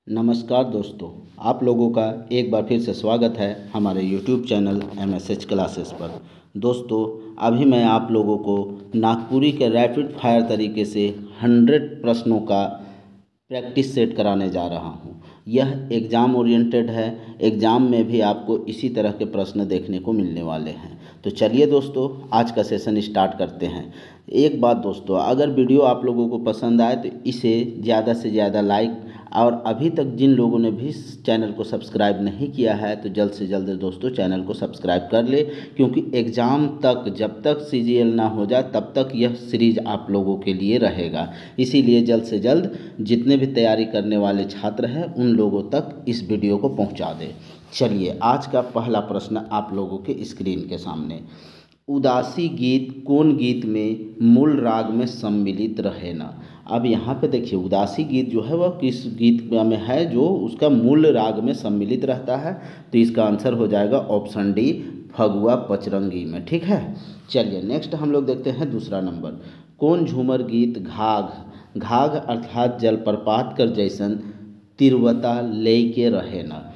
नमस्कार दोस्तों, आप लोगों का एक बार फिर से स्वागत है हमारे YouTube चैनल MSH क्लासेस पर। दोस्तों, अभी मैं आप लोगों को नागपुरी के रैपिड फायर तरीके से 100 प्रश्नों का प्रैक्टिस सेट कराने जा रहा हूँ। यह एग्ज़ाम ओरिएंटेड है। एग्ज़ाम में भी आपको इसी तरह के प्रश्न देखने को मिलने वाले हैं। तो चलिए दोस्तों, आज का सेशन स्टार्ट करते हैं। एक बात दोस्तों, अगर वीडियो आप लोगों को पसंद आए तो इसे ज़्यादा से ज़्यादा लाइक, और अभी तक जिन लोगों ने भी चैनल को सब्सक्राइब नहीं किया है तो जल्द से जल्द दोस्तों चैनल को सब्सक्राइब कर ले, क्योंकि एग्ज़ाम तक जब तक CGL ना हो जाए तब तक यह सीरीज आप लोगों के लिए रहेगा। इसीलिए जल्द से जल्द जितने भी तैयारी करने वाले छात्र हैं उन लोगों तक इस वीडियो को पहुंचा दें। चलिए, आज का पहला प्रश्न आप लोगों के स्क्रीन के सामने। उदासी गीत कौन गीत में मूल राग में सम्मिलित रहे ना। अब यहाँ पे देखिए, उदासी गीत जो है वह किस गीत में है जो उसका मूल राग में सम्मिलित रहता है। तो इसका आंसर हो जाएगा ऑप्शन डी, फगुआ पचरंगी में। ठीक है, चलिए नेक्स्ट हम लोग देखते हैं दूसरा नंबर। कौन झूमर गीत घाघ घाघ अर्थात जलप्रपात कर जैसन तीव्रता ले के रहे ना।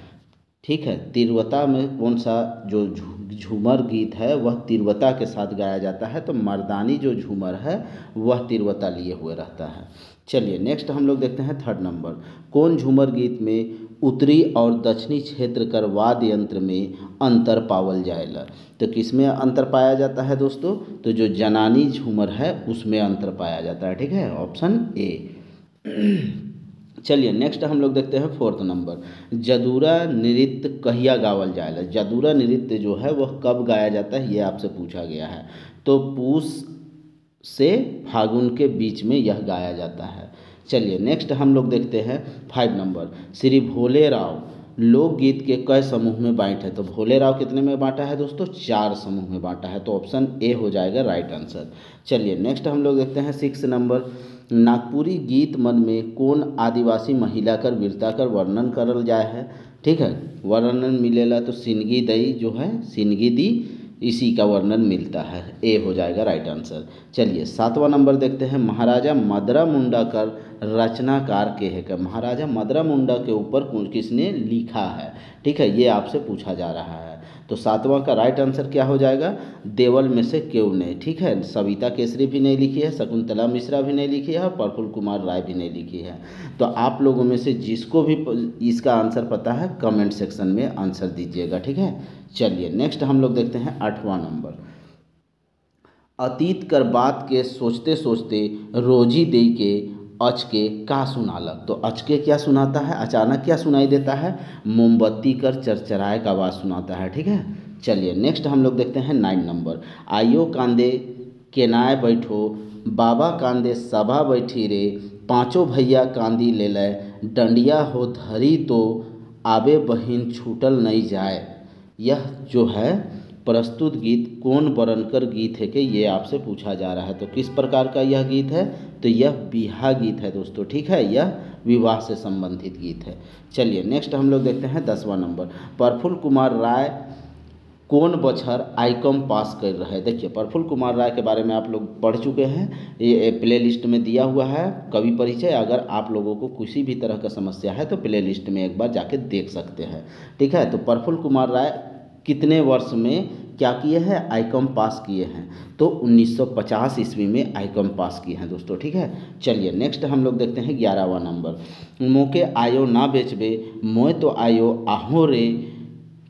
ठीक है, तीव्रता में कौन सा जो झूमर गीत है वह तीव्रता के साथ गाया जाता है, तो मर्दानी जो झूमर है वह तीव्रता लिए हुए रहता है। चलिए नेक्स्ट हम लोग देखते हैं थर्ड नंबर। कौन झूमर गीत में उत्तरी और दक्षिणी क्षेत्र कर वाद्य यंत्र में अंतर पावल जाएगा। तो किस में अंतर पाया जाता है दोस्तों? तो जो जनानी झूमर है उसमें अंतर पाया जाता है। ठीक है, ऑप्शन ए। चलिए नेक्स्ट हम लोग देखते हैं फोर्थ नंबर। जदूरा नृत्य कहिया गावल जाएगा। जदूरा नृत्य जो है वह कब गाया जाता है, ये आपसे पूछा गया है। तो पूस से फागुन के बीच में यह गाया जाता है। चलिए नेक्स्ट हम लोग देखते हैं 5 नंबर। श्री भोले राव लोकगीत के कई समूह में बांटे है। तो भोले राव कितने में बांटा है दोस्तों? 4 समूह में बांटा है। तो ऑप्शन ए हो जाएगा राइट आंसर। चलिए नेक्स्ट हम लोग देखते हैं 6 नंबर। नागपुरी गीत मन में कौन आदिवासी महिला कर वीरता कर वर्णन करल जाए है। ठीक है, वर्णन मिलेला तो सिनगी दई जो है, सिनगी दी, इसी का वर्णन मिलता है। ए हो जाएगा राइट आंसर। चलिए 7वां नंबर देखते हैं। महाराजा मदरा मुंडा कर रचनाकार के है। महाराजा मदरा मुंडा के ऊपर किसने लिखा है? ठीक है, ये आपसे पूछा जा रहा है। तो 7वां का राइट आंसर क्या हो जाएगा? देवल में से क्यों ने। ठीक है, सविता केसरी भी नहीं लिखी है, शकुंतला मिश्रा भी नहीं लिखी है, और प्रफुल्ल कुमार राय भी नहीं लिखी है। तो आप लोगों में से जिसको भी इसका आंसर पता है कमेंट सेक्शन में आंसर दीजिएगा। ठीक है, चलिए नेक्स्ट हम लोग देखते हैं 8वां नंबर। अतीत कर बात के सोचते सोचते रोजी दे के अचके का सुनालक। तो अचके क्या सुनाता है, अचानक क्या सुनाई देता है? मोमबत्ती कर चरचराए का आवाज़ सुनाता है। ठीक है, चलिए नेक्स्ट हम लोग देखते हैं 9 नंबर। आइयो कांदे केनाय बैठो बाबा कांदे सभा बैठी रे, पाँचों भैया कांदी ले लय, डंडिया हो धरी तो आबे बहिन छूटल नहीं जाए। यह जो है प्रस्तुत गीत कौन वर्णकर गीत है कि ये आपसे पूछा जा रहा है। तो किस प्रकार का यह गीत है? तो यह बिहा गीत है दोस्तों। ठीक है, यह विवाह से संबंधित गीत है। चलिए नेक्स्ट हम लोग देखते हैं 10वां नंबर। प्रफुल्ल कुमार राय कौन बछर आइकम पास कर रहे हैं। देखिए, प्रफुल्ल कुमार राय के बारे में आप लोग पढ़ चुके हैं, ये प्ले लिस्ट में दिया हुआ है कवि परिचय। अगर आप लोगों को किसी भी तरह का समस्या है तो प्ले लिस्ट में एक बार जाके देख सकते हैं। ठीक है, तो प्रफुल्ल कुमार राय कितने वर्ष में क्या किए हैं? आइकम पास किए हैं। तो 1950 ईस्वी में आइकम पास किए हैं दोस्तों। ठीक है, चलिए नेक्स्ट हम लोग देखते हैं 11वां नंबर। मोके आयो ना बेचबे मोय तो आयो आहो रे,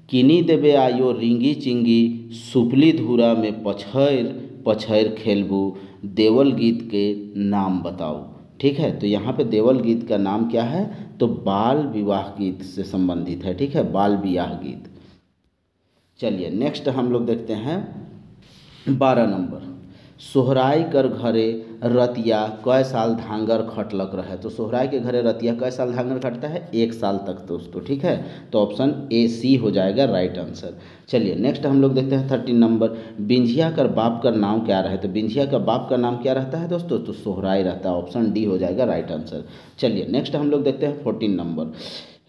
किनी देबे आयो रिंगी चिंगी, सुपली धूरा में पछैर पछैर खेलबू, देवल गीत के नाम बताओ। ठीक है, तो यहाँ पे देवल गीत का नाम क्या है? तो बाल विवाह गीत से संबंधित है। ठीक है, बाल विवाह गीत। चलिए नेक्स्ट हम लोग देखते हैं 12 नंबर। सोहराय कर घरे रतिया कै साल धांगर खटलक रहे। तो सोहराय के घरे रतिया कै साल धांगर खटता है? 1 साल तक दोस्तों। ठीक है, तो ऑप्शन ए सी हो जाएगा राइट आंसर। चलिए नेक्स्ट हम लोग देखते हैं 13 नंबर। बिंझिया कर बाप का नाम क्या रहे। तो बिंझिया का बाप का नाम क्या रहता है दोस्तों? तो सोहराय रहता है। ऑप्शन डी हो जाएगा राइट आंसर। चलिए नेक्स्ट हम लोग देखते हैं 14 नंबर।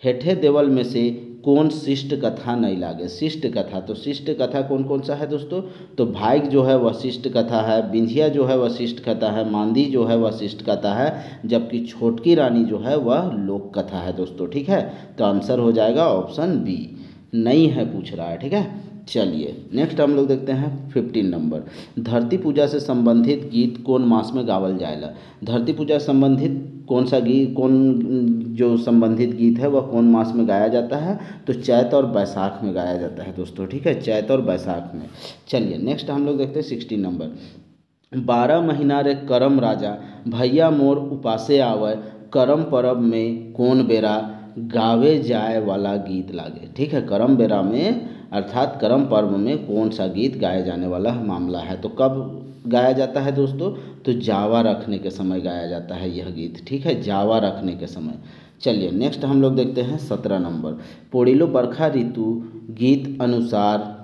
हेठे देवल में से कौन शिष्ट कथा नहीं लागे। शिष्ट कथा, तो शिष्ट कथा कौन कौन सा है दोस्तों, तो भाइक जो है वह शिष्ट कथा है, बिंधिया जो है वह शिष्ट कथा है, मांदी जो है वह शिष्ट कथा है, जबकि छोटकी रानी जो है वह लोक कथा है दोस्तों। ठीक है, तो आंसर हो जाएगा ऑप्शन बी, नहीं है पूछ रहा है। ठीक है, चलिए नेक्स्ट हम लोग देखते हैं 15 नंबर। धरती पूजा से संबंधित गीत कौन मास में गावल जाएगा। धरती पूजा से संबंधित कौन सा गीत, कौन जो संबंधित गीत है वह कौन मास में गाया जाता है, तो चैत और बैसाख में गाया जाता है दोस्तों। ठीक है, चैत और बैसाख में। चलिए नेक्स्ट हम लोग देखते हैं 16 नंबर। 12 महीना रे करम राजा, भैया मोर उपासे आवे, करम परब में कौन बेरा गावे जाए वाला गीत लागे। ठीक है, करम बेरा में अर्थात करम पर्व में कौन सा गीत गाए जाने वाला मामला है, तो कब गाया जाता है दोस्तों, तो जावा रखने के समय गाया जाता है यह गीत। ठीक है, जावा रखने के समय। चलिए नेक्स्ट हम लोग देखते हैं 17 नंबर। पोड़िलो बरखा ऋतु गीत अनुसार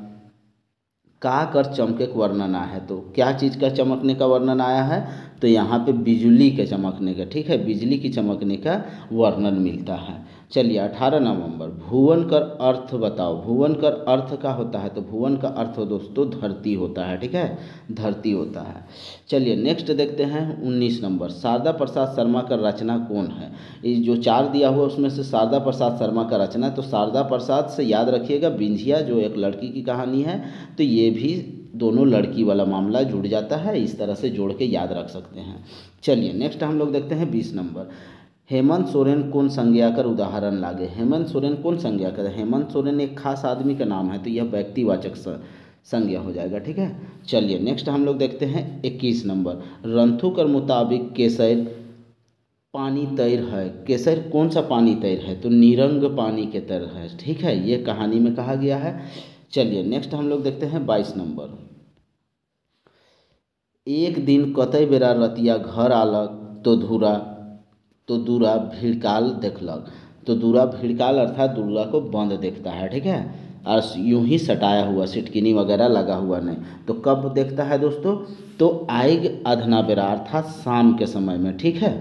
का कर चमके का वर्णन आया है, तो क्या चीज़ का चमकने का वर्णन आया है, तो यहाँ पे बिजली के चमकने का। ठीक है, बिजली की चमकने का वर्णन मिलता है। चलिए 18 नवंबर। भुवन कर अर्थ बताओ। भुवन कर अर्थ का होता है, तो भुवन का अर्थ दोस्तों धरती होता है। ठीक है, धरती होता है। चलिए नेक्स्ट देखते हैं 19 नंबर। शारदा प्रसाद शर्मा का रचना कौन है। ये जो 4 दिया हुआ उसमें से शारदा प्रसाद शर्मा का रचना, तो शारदा प्रसाद से याद रखिएगा बिंझिया जो एक लड़की की कहानी है, तो ये भी दोनों लड़की वाला मामला जुड़ जाता है, इस तरह से जोड़ के याद रख सकते हैं। चलिए नेक्स्ट हम लोग देखते हैं 20 नंबर। हेमंत सोरेन कौन संज्ञा कर उदाहरण लागे। हेमंत सोरेन कौन संज्ञा कर, हेमंत सोरेन एक खास आदमी का नाम है, तो यह व्यक्तिवाचक संज्ञा हो जाएगा। ठीक है, चलिए नेक्स्ट हम लोग देखते हैं 21 नंबर। रंथु कर मुताबिक केसर पानी तैर है। केसर कौन सा पानी तैर है, तो निरंग पानी के तर है। ठीक है, ये कहानी में कहा गया है। चलिए नेक्स्ट हम लोग देखते हैं 22 नंबर। एक दिन कतई बेरा रतिया घर आलक, तो दूरा भिड़काल देखलक। तो दूरा भिड़काल अर्थात दूरा को बंद देखता है। ठीक है, और यूं ही सटाया हुआ, सिटकिनी वगैरह लगा हुआ नहीं, तो कब देखता है दोस्तों, तो आएग अधना बेरा अर्थात शाम के समय में। ठीक है,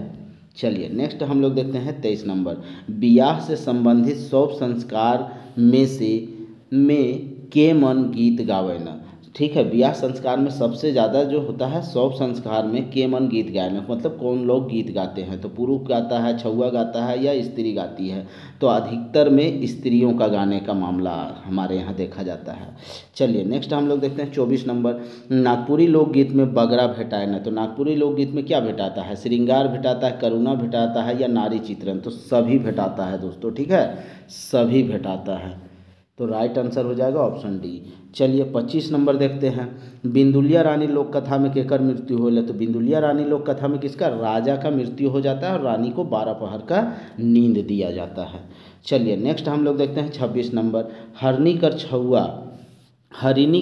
चलिए नेक्स्ट हम लोग देखते हैं 23 नंबर। ब्याह से संबंधित सौभ संस्कार में के मन गीत गावे न। ठीक है, ब्याह संस्कार में सबसे ज़्यादा जो होता है सौभ संस्कार में के मन गीत गायन, मतलब कौन लोग गीत गाते हैं, तो पुरुष गाता है, छौआ गाता है या स्त्री गाती है, तो अधिकतर में स्त्रियों का गाने का मामला हमारे यहाँ देखा जाता है। चलिए नेक्स्ट हम लोग देखते हैं 24 नंबर। नागपुरी लोकगीत में बगरा भेटाए न, तो नागपुरी लोकगीत में क्या भेटाता है, श्रृंगार भेटाता है, करुणा भेटाता है या नारी चित्रण, तो सभी भेटाता है दोस्तों। ठीक है, सभी भेटाता है, तो राइट आंसर हो जाएगा ऑप्शन डी। चलिए 25 नंबर देखते हैं। बिंदुलिया रानी लोक कथा में केकर मृत्यु होले, तो बिंदुलिया रानी लोक कथा में किसका, राजा का मृत्यु हो जाता है और रानी को 12 पहर का नींद दिया जाता है। चलिए नेक्स्ट हम लोग देखते हैं 26 नंबर। हरिनी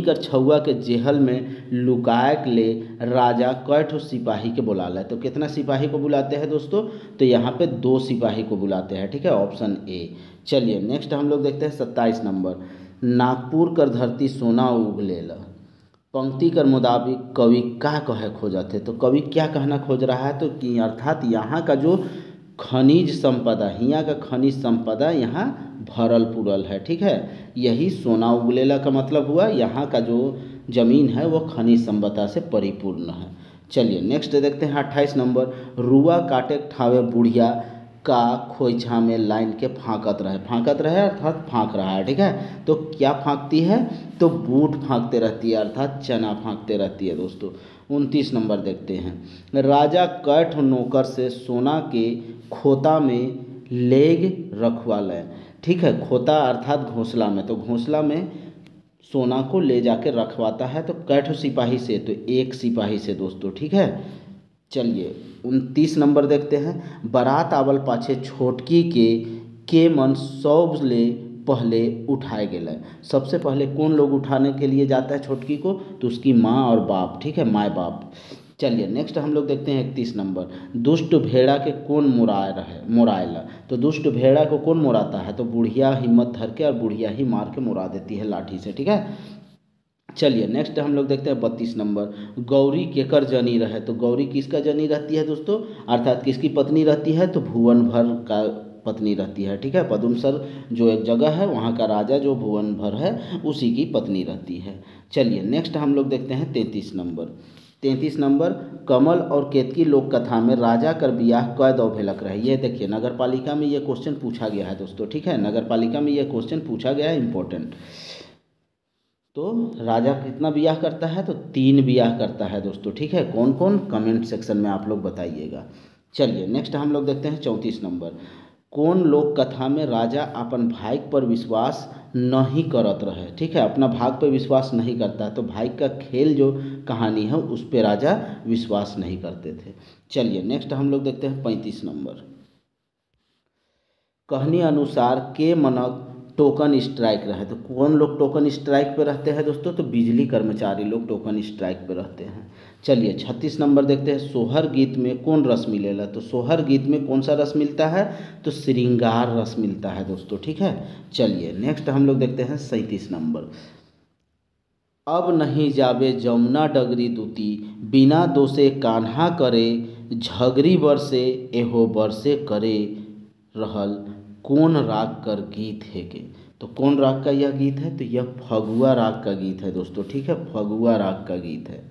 कर छौआ के जेहल में लुकाए के ले राजा कैठो सिपाही के बुलाला है, तो कितना सिपाही को बुलाते हैं दोस्तों, तो यहाँ पे 2 सिपाही को बुलाते हैं। ठीक है, ऑप्शन ए। चलिए नेक्स्ट हम लोग देखते हैं 27 नंबर। नागपुर कर धरती सोना उगलेला, पंक्ति कर मुताबिक कवि का कहे खोजत है, तो कवि क्या कहना खोज रहा है, तो कि अर्थात यहाँ का जो खनिज संपदा, यहाँ का खनिज संपदा यहाँ भरल पुरल है। ठीक है, यही सोना उगलेला का मतलब हुआ, यहाँ का जो जमीन है वो खनिज संपदा से परिपूर्ण है। चलिए नेक्स्ट देखते हैं 28 नंबर। रुआ काटे ठावे बुढ़िया का खोइछा में लाइन के फाँकत रहे अर्थात फाँक रहा है। ठीक है, तो क्या फाँकती है, तो बूट फाँकते रहती है अर्थात चना फाँकते रहती है दोस्तों। 29 नंबर देखते हैं। राजा कैठ नौकर से सोना के खोता में लेग रखवा लें। ठीक है, खोता अर्थात घोंसला में, तो घोंसला में सोना को ले जाके रखवाता है, तो कैठ सिपाही से, तो 1 सिपाही से दोस्तों। ठीक है, चलिए 29 नंबर देखते हैं। बारात आवल पाछे छोटकी के मन सौब ले पहले उठाए गए। सबसे पहले कौन लोग उठाने के लिए जाता है छोटकी को, तो उसकी माँ और बाप। ठीक है, माँ बाप। चलिए नेक्स्ट हम लोग देखते हैं 31 नंबर। दुष्ट भेड़ा के कौन मुरायला, तो दुष्ट भेड़ा को कौन मुराता है, तो बुढ़िया हिम्मत धर के और बुढ़िया ही मार के मुरा देती है लाठी से। ठीक है, चलिए नेक्स्ट हम लोग देखते हैं 32 नंबर। गौरी केकर जनी रहे, तो गौरी किसका जनी रहती है दोस्तों, अर्थात किसकी पत्नी रहती है, तो भुवन भर का पत्नी रहती है, ठीक है। पदुमसर जो एक जगह है वहाँ का राजा जो भुवनभर है उसी की पत्नी रहती है। चलिए नेक्स्ट हम लोग देखते हैं 33 नंबर कमल और केतकी लोक कथा में राजा कर बियाह कै दौ भेलक रहे। ये देखिए नगर पालिका में ये क्वेश्चन पूछा गया है दोस्तों, ठीक है। नगर पालिका में ये क्वेश्चन पूछा गया है, इंपॉर्टेंट। तो राजा कितना बियाह करता है? तो 3 बियाह करता है दोस्तों, ठीक है। कौन कौन? कमेंट सेक्शन में आप लोग बताइएगा। चलिए नेक्स्ट हम लोग देखते हैं 34 नंबर कौन लोक कथा में राजा अपन भाई पर विश्वास नहीं करत रहे, ठीक है। अपना भाग पर विश्वास नहीं करता, तो भाई का खेल जो कहानी है उस पर राजा विश्वास नहीं करते थे। चलिए नेक्स्ट हम लोग देखते हैं 35 नंबर कहनी अनुसार के मनक टोकन स्ट्राइक रहे। तो कौन लोग टोकन स्ट्राइक पे रहते हैं दोस्तों? तो बिजली कर्मचारी लोग टोकन स्ट्राइक पे रहते हैं। चलिए 36 नंबर देखते हैं सोहर गीत में कौन रस मिलेला। तो सोहर गीत में कौन सा रस मिलता है? तो श्रृंगार रस मिलता है दोस्तों, ठीक है। चलिए नेक्स्ट हम लोग देखते हैं 37 नंबर अब नहीं जाबे जमुना डगरी दूती बिना दोषे कान्हा करे झगरी बरसे एहो बरसे करे रहल कौन राग कर गीत है के। तो कौन राग का यह गीत है? तो यह फगुआ राग का गीत है दोस्तों, ठीक है। फगुआ राग का गीत है।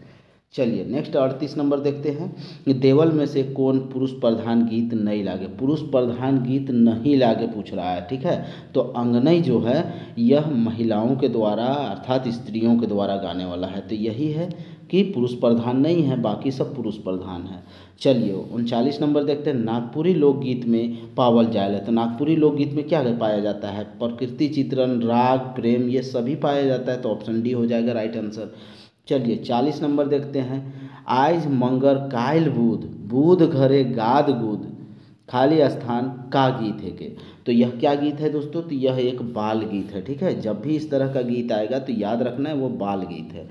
चलिए नेक्स्ट 38 नंबर देखते हैं देवल में से कौन पुरुष प्रधान गीत नहीं लागे। पुरुष प्रधान गीत नहीं लागे पूछ रहा है, ठीक है। तो अंगनई जो है यह महिलाओं के द्वारा अर्थात स्त्रियों के द्वारा गाने वाला है, तो यही है कि पुरुष प्रधान नहीं है, बाकी सब पुरुष प्रधान है। चलिए 39 नंबर देखते हैं नागपुरी लोकगीत में पावल जाए। तो नागपुरी लोकगीत में क्या पाया जाता है? प्रकृति चित्रण, राग, प्रेम, ये सभी पाया जाता है। तो ऑप्शन डी हो जाएगा राइट आंसर। चलिए 40 नंबर देखते हैं आइज मंगर काइल बुध बुध घरे गाद गुद खाली स्थान का गीत है के। तो यह क्या गीत है दोस्तों? तो यह एक बाल गीत है, ठीक है। जब भी इस तरह का गीत आएगा तो याद रखना है वो बाल गीत है।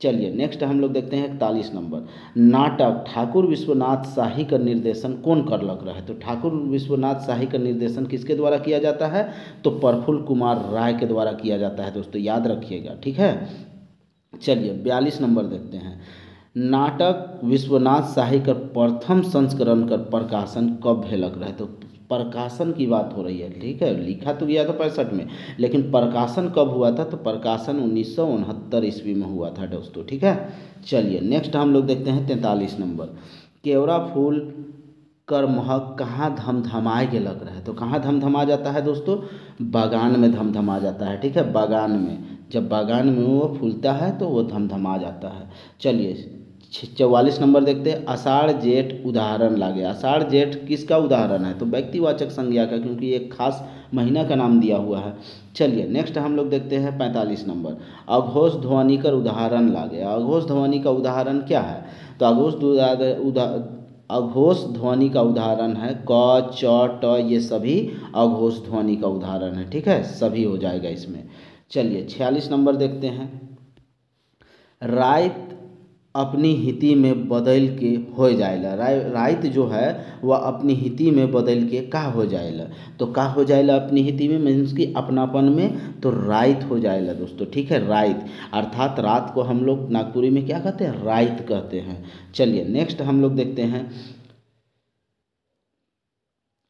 चलिए नेक्स्ट हम लोग देखते हैं 41 नंबर नाटक ठाकुर विश्वनाथ शाही का निर्देशन कौन कर लग रहा है। तो ठाकुर विश्वनाथ शाही का निर्देशन किसके द्वारा किया जाता है? तो प्रफुल्ल कुमार राय के द्वारा किया जाता है दोस्तों, याद रखिएगा, ठीक है। चलिए 42 नंबर देखते हैं नाटक विश्वनाथ शाही का प्रथम संस्करण का प्रकाशन कब भेलक रहे। तो प्रकाशन की बात हो रही है, ठीक है। लिखा तो गया था 65 में, लेकिन प्रकाशन कब हुआ था? तो प्रकाशन 1969 ईस्वी में हुआ था दोस्तों, ठीक है। चलिए नेक्स्ट हम लोग देखते हैं 43 नंबर केवड़ा फूल कर महक कहाँ धमधमाए के लग रहा है। तो कहाँ धमधमा जाता है दोस्तों? बागान में धमधमा जाता है, ठीक है। बागान में, जब बागान में वो फूलता है तो वो धमधमा जाता है। चलिए 44 नंबर देखते हैं आषाढ़ जेठ उदाहरण लागे। आषाढ़ जेठ किसका उदाहरण है? तो व्यक्तिवाचक संज्ञा का, क्योंकि एक खास महीना का नाम दिया हुआ है। चलिए नेक्स्ट हम लोग देखते हैं 45 नंबर अघोष ध्वनि का उदाहरण लागे। अघोष ध्वनि का उदाहरण क्या है? तो अघोष ध्वनि का उदाहरण है क च ट, ये सभी अघोष ध्वनि का उदाहरण है, ठीक है। सभी हो जाएगा इसमें। चलिए 46 नंबर देखते हैं राइत अपनी हिती में बदल के हो जाएला। राइत जो है वह अपनी हिती में बदल के का हो जाएला। तो का हो जाएला अपनी हिती में, मीन्स कि अपनापन में, तो राइत हो जाएला दोस्तों, ठीक है। राइत अर्थात रात को हम लोग नागपुरी में क्या कहते हैं? राइत कहते हैं। चलिए नेक्स्ट हम लोग देखते हैं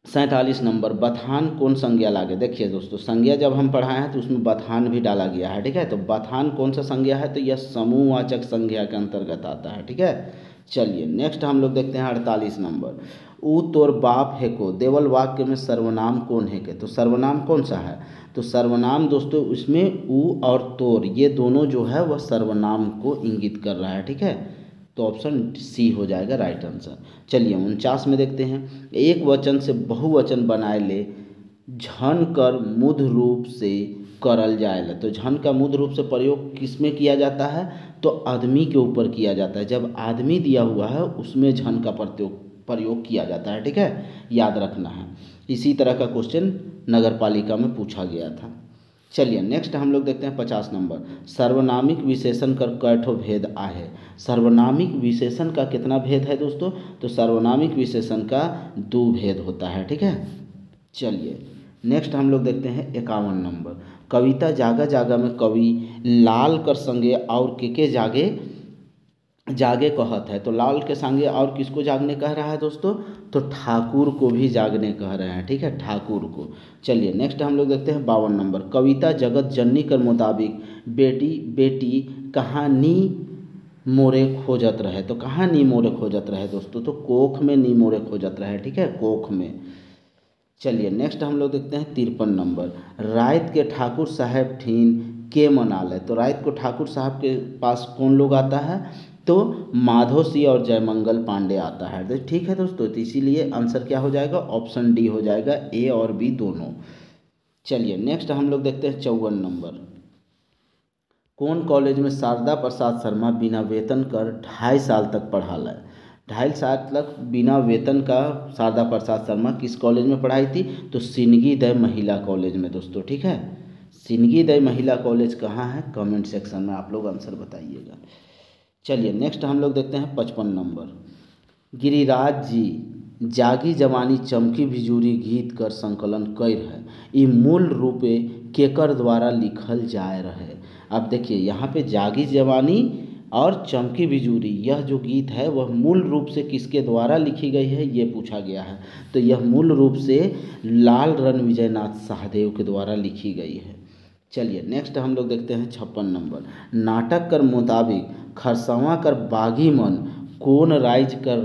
47 नंबर बथान कौन संज्ञा लागे। देखिए दोस्तों संज्ञा जब हम पढ़ाए हैं तो उसमें बथान भी डाला गया है, ठीक है। तो बथान कौन सा संज्ञा है? तो यह समूहवाचक संज्ञा के अंतर्गत आता है, ठीक है। चलिए नेक्स्ट हम लोग देखते हैं 48 नंबर ऊ तोर बाप है को देवल वाक्य में सर्वनाम कौन है के। तो सर्वनाम कौन सा है? तो सर्वनाम दोस्तों उसमें ऊ और तोर ये दोनों जो है वह सर्वनाम को इंगित कर रहा है, ठीक है। तो ऑप्शन सी हो जाएगा राइट आंसर। चलिए 49 में देखते हैं एक वचन से बहुवचन बनाए ले झन कर मुध रूप से करल जाएला। तो झन का मुध रूप से प्रयोग किस में किया जाता है? तो आदमी के ऊपर किया जाता है। जब आदमी दिया हुआ है उसमें झन का प्रयोग किया जाता है, ठीक है, याद रखना है। इसी तरह का क्वेश्चन नगर पालिका में पूछा गया था। चलिए नेक्स्ट हम लोग देखते हैं 50 नंबर सर्वनामिक विशेषण कर कैठो भेद आहे। सर्वनामिक विशेषण का कितना भेद है दोस्तों? तो सर्वनामिक विशेषण का 2 भेद होता है, ठीक है। चलिए नेक्स्ट हम लोग देखते हैं 51 नंबर कविता जागा जागा में कवि लाल कर संगे और के जागे जागे कहत है, तो लाल के संगे और किसको जागने कह रहा है दोस्तों, तो ठाकुर को भी जागने कह रहे हैं, ठीक है, ठाकुर को। चलिए नेक्स्ट हम लोग देखते हैं 52 नंबर। कविता जगत जननी के मुताबिक बेटी बेटी कहानी मोरे खोजत रहे, तो कहाँ नी मोरे खोजत रहे दोस्तों, तो कोख में नी मोरे खोजत रहे, ठीक है, कोख में। चलिए नेक्स्ट हम लोग देखते हैं 53 नंबर। रायत के ठाकुर साहब ठीन के मनालय, तो रायत को ठाकुर साहब के पास कौन लोग आता है, तो माधव सिंह और जयमंगल पांडे आता है, तो ठीक है दोस्तों, तो इसीलिए आंसर क्या हो जाएगा, ऑप्शन डी हो जाएगा, ए और बी दोनों। चलिए नेक्स्ट हम लोग देखते हैं 54 नंबर। कौन कॉलेज में शारदा प्रसाद शर्मा बिना वेतन कर 2.5 साल तक पढ़ा है। 2.5 साल तक बिना वेतन का शारदा प्रसाद शर्मा किस कॉलेज में पढ़ाई थी, तो सिनगी दय महिला कॉलेज में दोस्तों, ठीक है। सिनगी दय महिला कॉलेज कहाँ है, कमेंट सेक्शन में आप लोग आंसर बताइएगा। चलिए नेक्स्ट हम लोग देखते हैं 55 नंबर। गिरिराज जी जागी जवानी चमकी भिजूरी गीत कर संकलन कैर है, ई मूल रूपे केकर द्वारा लिखल जाए रहे। अब देखिए यहाँ पे जागी जवानी और चमकी बिजूरी यह जो गीत है वह मूल रूप से किसके द्वारा लिखी गई है, ये पूछा गया है, तो यह मूल रूप से लाल रणविजय नाथ सहदेव के द्वारा लिखी गई है। चलिए नेक्स्ट हम लोग देखते हैं 56 नंबर। नाटक कर मुताबिक खरसवां कर बागी मन कौन राज कर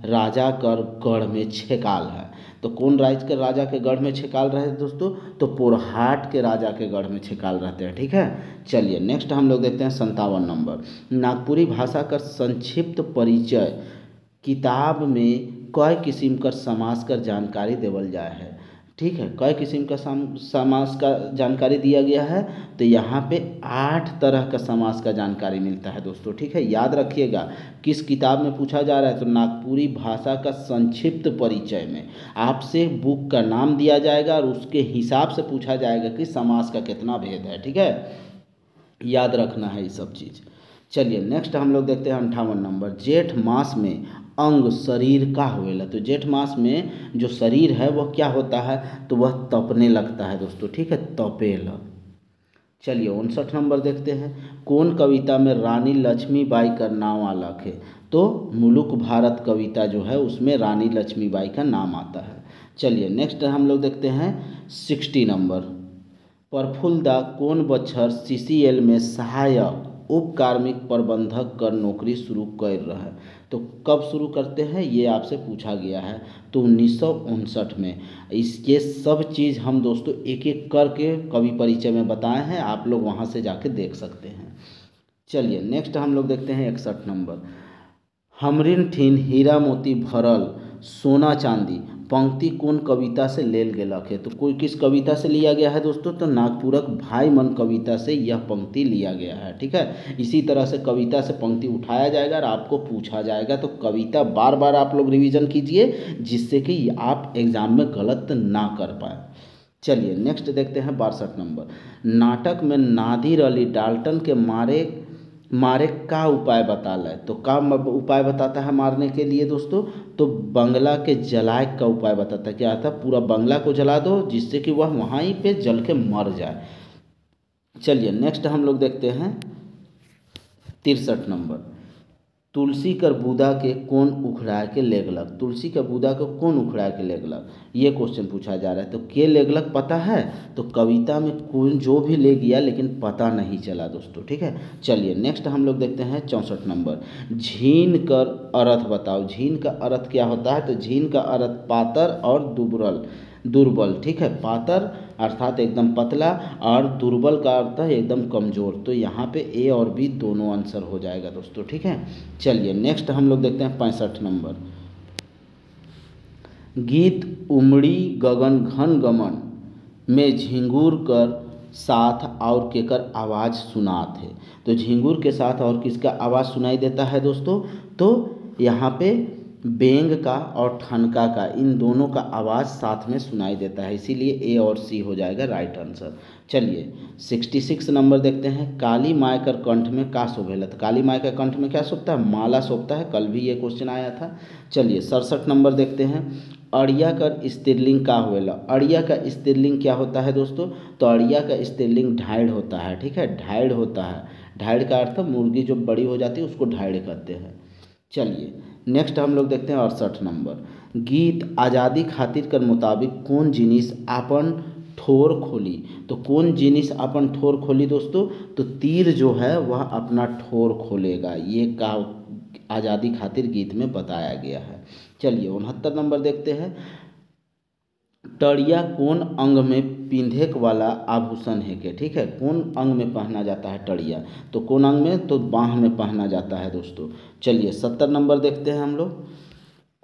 राजा कर गढ़ में छेकाल है, तो कौन राज के राजा के गढ़ में छेकाल रहे दोस्तों, तो पोरहाट के राजा के गढ़ में छेकाल रहते हैं, ठीक है। चलिए नेक्स्ट हम लोग देखते हैं 57 नंबर। नागपुरी भाषा का संक्षिप्त परिचय किताब में कई किस्म का समास कर जानकारी देवल जाए है, ठीक है, कई किस्म का समास का जानकारी दिया गया है, तो यहाँ पे 8 तरह का समास का जानकारी मिलता है दोस्तों, ठीक है, याद रखिएगा। किस किताब में पूछा जा रहा है, तो नागपुरी भाषा का संक्षिप्त परिचय में आपसे बुक का नाम दिया जाएगा और उसके हिसाब से पूछा जाएगा कि समास का कितना भेद है, ठीक है, याद रखना है ये सब चीज़। चलिए नेक्स्ट हम लोग देखते हैं 58 नंबर। जेठ मास में अंग शरीर का होएला, तो जेठ मास में जो शरीर है वह क्या होता है, तो वह तपने लगता है दोस्तों, ठीक है, तपेला। चलिए 59 नंबर देखते हैं। कौन कविता में रानी लक्ष्मीबाई का नाम आलक है, तो मुलुक भारत कविता जो है उसमें रानी लक्ष्मीबाई का नाम आता है। चलिए नेक्स्ट हम लोग देखते हैं 60 नंबर। प्रफुल्लदा कौन बछर CCL में सहायक उप कार्मिक प्रबंधक कर नौकरी शुरू कर रहा है, तो कब शुरू करते हैं ये आपसे पूछा गया है, तो 1959 में। इसके सब चीज़ हम दोस्तों एक एक करके कवि परिचय में बताए हैं, आप लोग वहाँ से जाके देख सकते हैं। चलिए नेक्स्ट हम लोग देखते हैं 61 नंबर। हमरिन ठीन हीरा मोती भरल सोना चांदी पंक्ति कौन कविता से लेल गेलक है, तो कोई किस कविता से लिया गया है दोस्तों, तो नागपुरक भाई मन कविता से यह पंक्ति लिया गया है, ठीक है। इसी तरह से कविता से पंक्ति उठाया जाएगा और आपको पूछा जाएगा, तो कविता बार बार आप लोग रिवीजन कीजिए जिससे कि आप एग्जाम में गलत ना कर पाए। चलिए नेक्स्ट देखते हैं 62 नंबर। नाटक में नादिर अली डाल्टन के मारे का उपाय बताला है, तो का उपाय बताता है मारने के लिए दोस्तों, तो बंगला के जलाए का उपाय बताता है, क्या था, पूरा बंगला को जला दो जिससे कि वह वहाँ ही पे जल के मर जाए। चलिए नेक्स्ट हम लोग देखते हैं 63 नंबर। तुलसी कर बूदा के कौन उखड़ा के लेगलक, तुलसी का बूदा को कौन उखड़ा के लेगलक, ये क्वेश्चन पूछा जा रहा है, तो के लेगलक पता है, तो कविता में कौन जो भी ले गया लेकिन पता नहीं चला दोस्तों, ठीक है। चलिए नेक्स्ट हम लोग देखते हैं 64 नंबर। झीन कर अर्थ बताओ, झीन का अर्थ क्या होता है, तो झीन का अर्थ पातर और दुर्बल, ठीक है, पातर अर्थात एकदम पतला और दुर्बल का अर्थ है एकदम कमज़ोर, तो यहाँ पे ए और बी दोनों आंसर हो जाएगा दोस्तों, ठीक है। चलिए नेक्स्ट हम लोग देखते हैं 65 नंबर। गीत उमड़ी गगन घन गमन में झिंगुर कर साथ और केकर आवाज़ सुनात है, तो झिंगुर के साथ और किसका आवाज़ सुनाई देता है दोस्तों, तो यहाँ पे बेंग का और ठनका का, इन दोनों का आवाज़ साथ में सुनाई देता है, इसीलिए ए और सी हो जाएगा राइट आंसर। चलिए 66 नंबर देखते हैं। काली माय कर कंठ में का शोभेला, तो काली माय का कंठ में क्या शोभता है, माला शोभता है, कल भी ये क्वेश्चन आया था। चलिए 67 नंबर देखते हैं। अड़िया कर स्त्रीलिंग का होवेला। अड़िया का स्त्रीलिंग क्या होता है दोस्तों? तो अड़िया का स्त्रीलिंग ढाइड़ होता है। ठीक है, ढाइड़ होता है। ढाइड़ का अर्थ मुर्गी जो बड़ी हो जाती है उसको ढाइड़ कहते हैं। चलिए नेक्स्ट हम लोग देखते हैं 68 नंबर। गीत आज़ादी खातिर कर मुताबिक कौन जिनिस आपन ठोर खोली। तो कौन जिनिस अपन ठोर खोली दोस्तों? तो तीर जो है वह अपना ठोर खोलेगा, ये का आज़ादी खातिर गीत में बताया गया है। चलिए 69 नंबर देखते हैं। टड़िया कौन अंग में पिंधे वाला आभूषण है के। ठीक है, कौन अंग में पहना जाता है टड़िया? तो कौन अंग में? तो बाह में पहना जाता है दोस्तों। चलिए 70 नंबर देखते हैं हम लोग।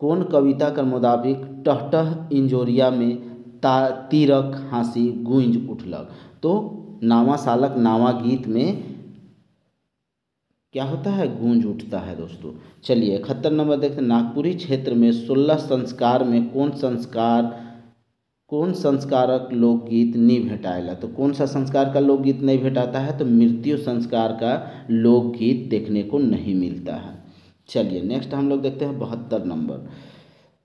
कौन कविता के मुताबिक टहटह इंजोरिया में तीरक हाँसी गूंज उठलक। तो नावा सालक नावा गीत में क्या होता है? गूंज उठता है दोस्तों। चलिए 71 नंबर देखते हैं। नागपुरी क्षेत्र में 16 संस्कार में कौन संस्कारक लोकगीत नहीं भेटाएला। तो कौन सा संस्कार का लोकगीत नहीं भेटाता है? तो मृत्यु संस्कार का लोकगीत देखने को नहीं मिलता है। चलिए नेक्स्ट हम लोग देखते हैं 72 नंबर।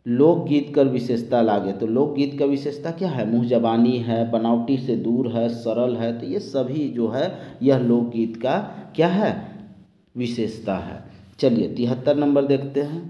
लोकगीत का विशेषता लागे। तो लोकगीत का विशेषता क्या है? मुँह जबानी है, बनावटी से दूर है, सरल है। तो ये सभी जो है यह लोकगीत का क्या है? विशेषता है। चलिए 73 नंबर देखते हैं।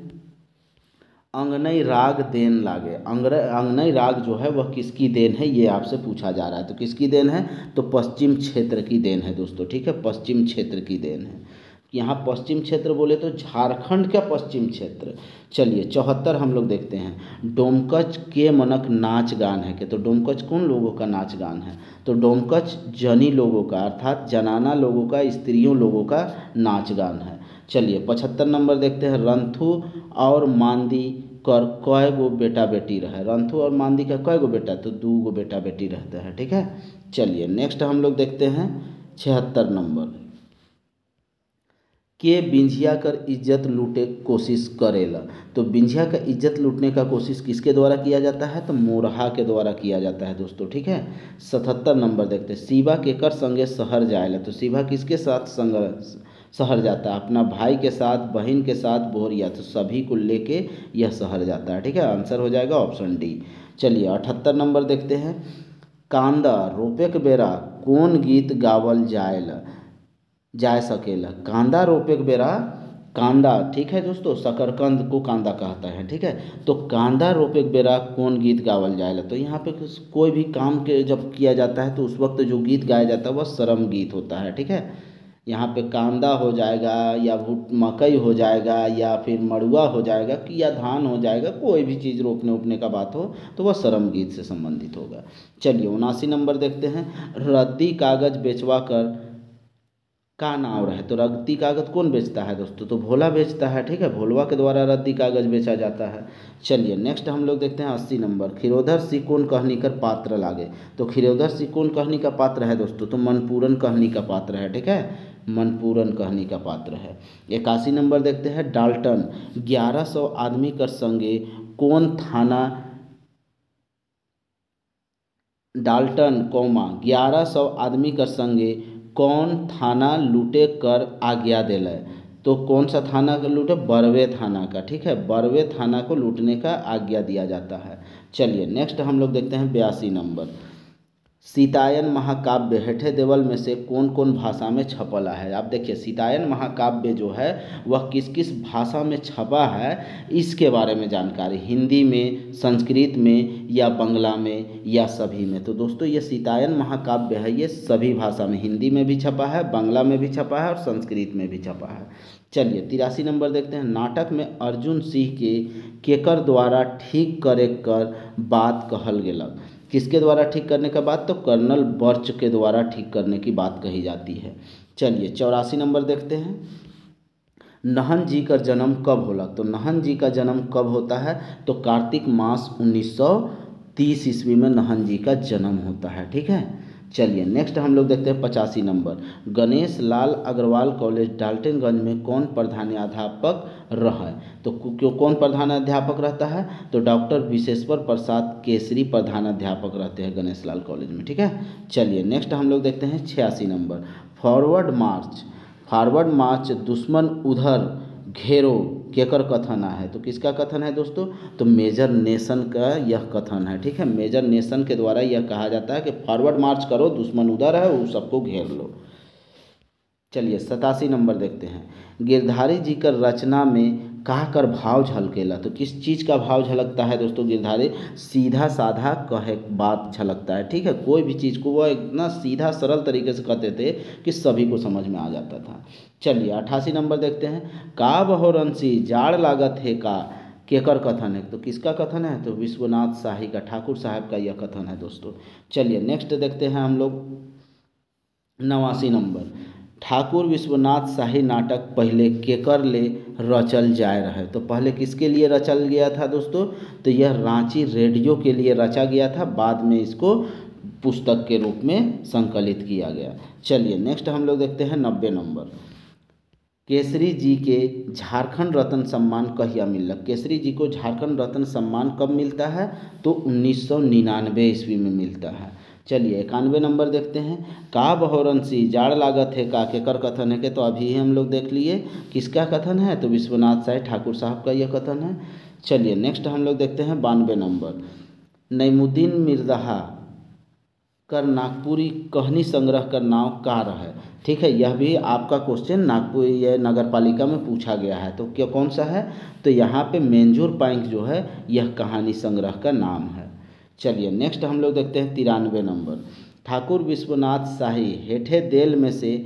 अंगनई राग देन लागे। अंगनई राग जो है वह किसकी देन है, ये आपसे पूछा जा रहा है। तो किसकी देन है? तो पश्चिम क्षेत्र की देन है दोस्तों। ठीक है, पश्चिम क्षेत्र की देन है। यहाँ पश्चिम क्षेत्र बोले तो झारखंड का पश्चिम क्षेत्र। चलिए 74 हम लोग देखते हैं। डोमकच के मनक नाच गान है के। तो डोमकच कौन लोगों का नाच गान है? तो डोमकच जनी लोगों का अर्थात जनाना लोगों का, स्त्रियों लोगों का नाच गान है। चलिए 75 नंबर देखते हैं। रंथु और मांदी कर कय गो बेटा बेटी रहे। रंथु और मांदी का कय गो बेटा? तो 2 गो बेटा बेटी रहते हैं। ठीक है, चलिए नेक्स्ट हम लोग देखते हैं 76 नंबर। के बिंझिया कर इज्जत लूटे कोशिश करेला। तो बिंझिया का इज्जत लूटने का कोशिश किसके द्वारा किया जाता है? तो मोरहा के द्वारा किया जाता है दोस्तों। ठीक है, 77 नंबर देखते हैं। शिवा केकर संगे शहर जाएला। तो शिवा किसके साथ शहर जाता है? अपना भाई के साथ, बहन के साथ, बोहरिया। तो सभी को लेके यह शहर जाता है। ठीक है, आंसर हो जाएगा ऑप्शन डी। चलिए 78 नंबर देखते हैं। कांदा रोपे के बेरा कौन गीत गावल जा सकेला। कांदा रोपे के बेरा कांदा, ठीक है दोस्तों, शकरकंद को कांदा कहता है। ठीक है, तो कांदा रोपे के बेरा कौन गीत गावल जाएला। तो यहाँ पे कोई भी काम के जब किया जाता है तो उस वक्त जो गीत गाया जाता है वह श्रम गीत होता है। ठीक है, यहाँ पे कांदा हो जाएगा या मकई हो जाएगा या फिर मड़ुआ हो जाएगा कि या धान हो जाएगा, कोई भी चीज़ रोपने उपने का बात हो तो वह श्रम गीत से संबंधित होगा। चलिए 79 नंबर देखते हैं। रद्दी कागज बेचवा कर का नाव रहे। तो रद्दी कागज कौन बेचता है दोस्तों? तो भोला बेचता है। ठीक है, भोलवा के द्वारा रद्दी कागज बेचा जाता है। चलिए नेक्स्ट हम लोग देखते हैं 80 नंबर। खिरोधर सिंह कौन कहनी कर पात्र लागे। तो खिरोधर सिंह कौन कहनी का पात्र है दोस्तों? तो मनपूरन कहनी का पात्र है। ठीक है, मनपूरन कहनी का पात्र है। 81 नंबर देखते हैं। डाल्टन 1100 आदमी कर संगे कौन थाना। डाल्टन 1100 आदमी कर संगे कौन थाना लूटे कर आज्ञा दिले। तो कौन सा थाना का लूटे? बरवे थाना का। ठीक है, बरवे थाना को लूटने का आज्ञा दिया जाता है। चलिए नेक्स्ट हम लोग देखते हैं 82 नंबर। सीतायन महाकाव्य हेठे देवल में से कौन कौन भाषा में छपला है। आप देखिए सीतायन महाकाव्य जो है वह किस किस भाषा में छपा है इसके बारे में जानकारी। हिंदी में, संस्कृत में या बांग्ला में या सभी में। तो दोस्तों ये सीतायन महाकाव्य है, ये सभी भाषा में, हिंदी में भी छपा है, बांग्ला में भी छपा है और संस्कृत में भी छपा है। चलिए 83 नंबर देखते हैं। नाटक में अर्जुन सिंह के केकर द्वारा ठीक करे कर बात कहल गेलक। किसके द्वारा ठीक करने का बात? तो कर्नल बर्च के द्वारा ठीक करने की बात कही जाती है। चलिए 84 नंबर देखते हैं। नहन जी का जन्म कब होला। तो नहन जी का जन्म कब होता है? तो कार्तिक मास 1930 ईस्वी में नहन जी का जन्म होता है। ठीक है, चलिए नेक्स्ट हम लोग देखते हैं 85 नंबर। गणेश लाल अग्रवाल कॉलेज डाल्टनगंज में कौन प्रधानाध्यापक रहा। तो क्यों कौन प्रधानाध्यापक रहता है? तो डॉक्टर विशेश्वर प्रसाद केसरी प्रधानाध्यापक रहते हैं गणेश लाल कॉलेज में। ठीक है, चलिए नेक्स्ट हम लोग देखते हैं 86 नंबर। फॉरवर्ड मार्च दुश्मन उधर घेरो केकर कथन है, तो किसका कथन है दोस्तों, तो मेजर नेशन का यह कथन है। ठीक है, मेजर नेशन के द्वारा यह कहा जाता है कि फॉरवर्ड मार्च करो, दुश्मन उधर है, वो सबको घेर लो। चलिए 87 नंबर देखते हैं। गिरधारी जी का रचना में कहा कर भाव झलकेला, तो किस चीज़ का भाव झलकता है दोस्तों, गिरधारी सीधा साधा कहे बात झलकता है। ठीक है, कोई भी चीज़ को वह इतना सीधा सरल तरीके से कहते थे कि सभी को समझ में आ जाता था। चलिए 88 नंबर देखते हैं। का बहोरंसी जाड़ लागत है का केकर कथन है, तो किसका कथन है, तो विश्वनाथ शाही का, ठाकुर साहब का यह कथन है दोस्तों। चलिए नेक्स्ट देखते हैं हम लोग 89 नंबर। ठाकुर विश्वनाथ शाही नाटक पहले केकर ले रचल जाए रहे, तो पहले किसके लिए रचल गया था दोस्तों, तो यह रांची रेडियो के लिए रचा गया था, बाद में इसको पुस्तक के रूप में संकलित किया गया। चलिए नेक्स्ट हम लोग देखते हैं 90 नंबर। केसरी जी के झारखंड रत्न सम्मान कहिया मिलल, केसरी जी को झारखंड रत्न सम्मान कब मिलता है, तो 1999 ईस्वी में मिलता है। चलिए 91 नंबर देखते हैं। का बहोरंसी जाड़ लागत है का केकर कथन है के, तो अभी हम लोग देख लिए किसका कथन है, तो विश्वनाथ शाही ठाकुर साहब का यह कथन है। चलिए नेक्स्ट हम लोग देखते हैं 92 नंबर। नईमुद्दीन मिर्ज़ा कर नागपुरी कहनी संग्रह का नाम का है। ठीक है, यह भी आपका क्वेश्चन नागपुर यह नगर पालिका में पूछा गया है, तो क्या कौन सा है, तो यहाँ पे मेंजूर पाइंक जो है यह कहानी संग्रह का नाम है। चलिए नेक्स्ट हम लोग देखते हैं 93 नंबर। ठाकुर विश्वनाथ शाही हेठे देल में से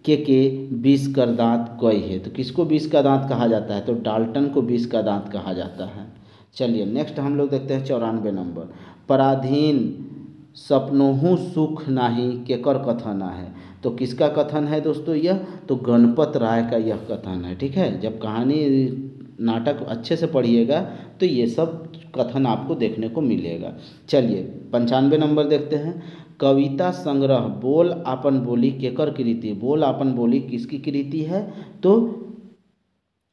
के 20 कर दांत कई है, तो किसको 20 का दांत कहा जाता है, तो डाल्टन को 20 का दांत कहा जाता है। चलिए नेक्स्ट हम लोग देखते हैं 94 नंबर। पराधीन सपनोहु सुख नाही केकर कथन है, तो किसका कथन है दोस्तों यह, तो गणपत राय का यह कथन है। ठीक है, जब कहानी नाटक अच्छे से पढ़िएगा तो ये सब कथन आपको देखने को मिलेगा। चलिए 95 नंबर देखते हैं। कविता संग्रह बोल आपन बोली केकर कृति, बोल आपन बोली किसकी कृति है, तो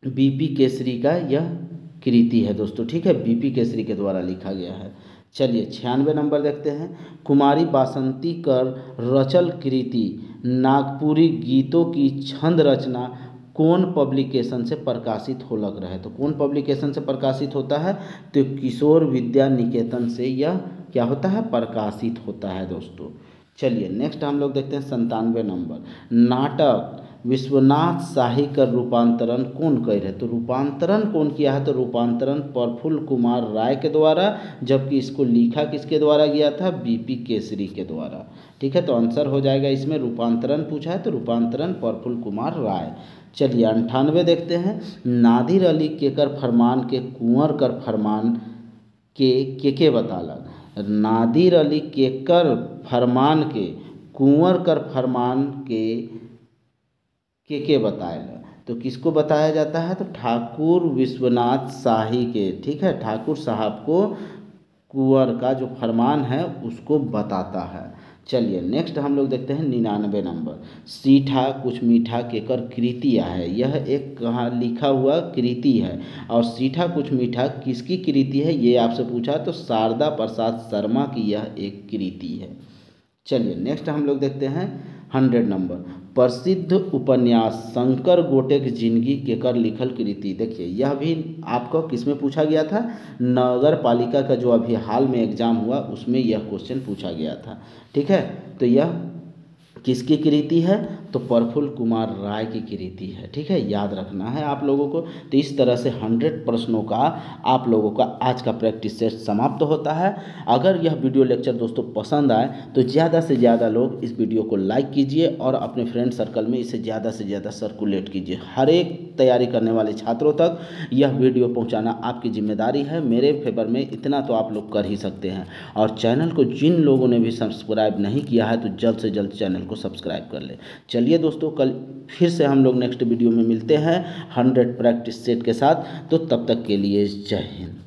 बीपी केसरी का यह कृति है दोस्तों। ठीक है, बीपी केसरी के द्वारा लिखा गया है। चलिए 96 नंबर देखते हैं। कुमारी बासंती कर रचल कृति नागपुरी गीतों की छंद रचना कौन पब्लिकेशन से प्रकाशित हो लग रहा है, तो कौन पब्लिकेशन से प्रकाशित होता है, तो किशोर विद्या निकेतन से यह क्या होता है, प्रकाशित होता है दोस्तों। चलिए नेक्स्ट हम लोग देखते हैं 97 नंबर। नाटक विश्वनाथ शाही का रूपांतरण कौन कर रहे, तो रूपांतरण कौन किया है, तो रूपांतरण प्रफुल्ल कुमार राय के द्वारा, जबकि इसको लिखा किसके द्वारा गया था, बीपी केसरी के द्वारा। ठीक है, तो आंसर हो जाएगा इसमें रूपांतरण पूछा है तो रूपांतरण प्रफुल्ल कुमार राय। चलिए 98 देखते हैं। नादिर अली केकर फरमान के कुंवर कर फरमान के बतालक, नादिर अली केकर फरमान के कुंवर कर फरमान के बताएगा, तो किसको बताया जाता है, तो ठाकुर विश्वनाथ शाही के। ठीक है, ठाकुर साहब को कुंवर का जो फरमान है उसको बताता है। चलिए नेक्स्ट हम लोग देखते हैं 99 नंबर। सीठा कुछ मीठा केकर कृतियाँ है, यह एक कहाँ लिखा हुआ कृति है, और सीठा कुछ मीठा किसकी कृति है ये आपसे पूछा, तो शारदा प्रसाद शर्मा की यह एक कृति है। चलिए नेक्स्ट हम लोग देखते हैं 100 नंबर। प्रसिद्ध उपन्यास शंकर गोटे की जिंदगी केकर लिखल कृति, देखिए यह भी आपको किस में पूछा गया था, नगर पालिका का जो अभी हाल में एग्जाम हुआ उसमें यह क्वेश्चन पूछा गया था। ठीक है, तो यह किसकी कृति है, तो प्रफुल्ल कुमार राय की कृति है। ठीक है, याद रखना है आप लोगों को। तो इस तरह से 100 प्रश्नों का आप लोगों का आज का प्रैक्टिस सेट समाप्त होता है। अगर यह वीडियो लेक्चर दोस्तों पसंद आए तो ज़्यादा से ज़्यादा लोग इस वीडियो को लाइक कीजिए और अपने फ्रेंड सर्कल में इसे ज़्यादा से ज़्यादा सर्कुलेट कीजिए। हर एक तैयारी करने वाले छात्रों तक यह वीडियो पहुँचाना आपकी जिम्मेदारी है। मेरे फेवर में इतना तो आप लोग कर ही सकते हैं, और चैनल को जिन लोगों ने भी सब्सक्राइब नहीं किया है तो जल्द से जल्द चैनल को सब्सक्राइब कर ले। चलिए दोस्तों, कल फिर से हम लोग नेक्स्ट वीडियो में मिलते हैं 100 प्रैक्टिस सेट के साथ। तो तब तक के लिए जय हिंद।